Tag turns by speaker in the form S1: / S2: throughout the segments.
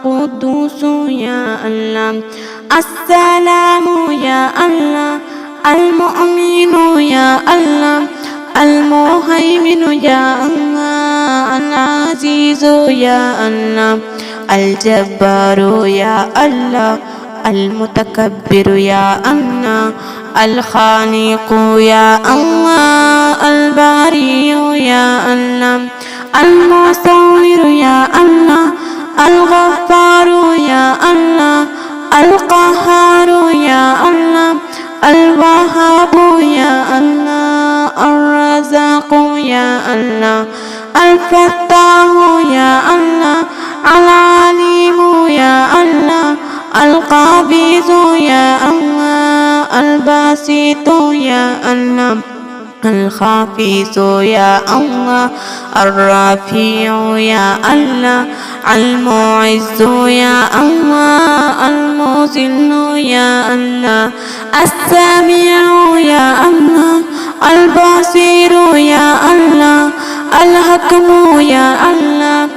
S1: القدوس يا الله. السلام يا الله، المؤمن يا الله، المهيمن يا الله، العزيز يا الله، الجبار يا الله، المتكبر يا الله، الخالق يا الله، الباري يا الله، المصور يا الله، الغفار يا الله، القهار يا الله، الوهاب يا الله، الرزاق يا الله، الفتاح يا الله، العليم يا الله، القابض يا الله، الباسط يا الله، الخافض يا الله، الرفيع يا الله، المعز يا الله، المذل يا الله، السميع يا الله، البصير يا الله، الحكم يا الله،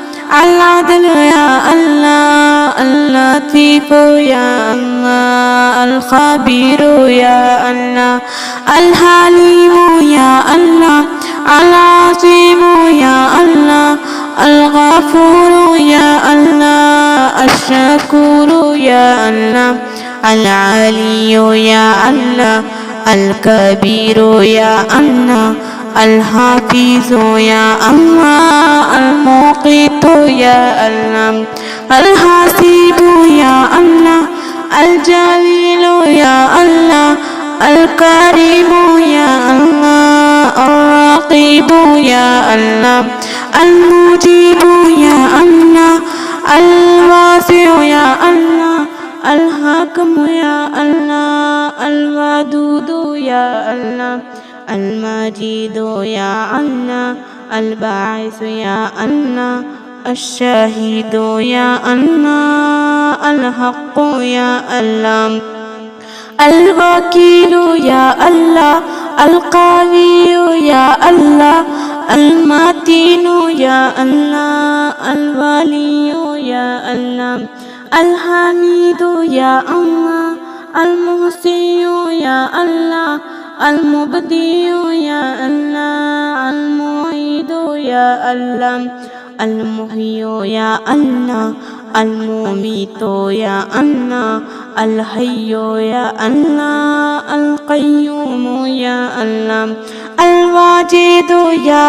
S1: العدل يا الله، اللطيف يا الله، الخبير يا الله، الحليم يا الله، العظيم يا الله، الغفور يا الله، الشكور يا الله، العلي يا الله، الكبير يا الله، الحافظ يا الله، المقيت يا الله، الحسيب يا الله، الجليل يا الله، الكريم يا الله، الرقيب يا الله، المجيب يا الله، الواسع يا الله، الحكم يا الله، الودود يا الله، المجيد يا الله، الباعث يا الله، الشاهد يا الله، الحق يا الله، الوكيل يا الله، القوي يا الله، المتين يا الله، الولي يا الله، الحميد يا الله، المحسن يا الله، المبدي يا الله، المعيد يا الله، المحيي يا الله، المميت يا الله، الحي يا الله، القيوم يا الله، الواجد يا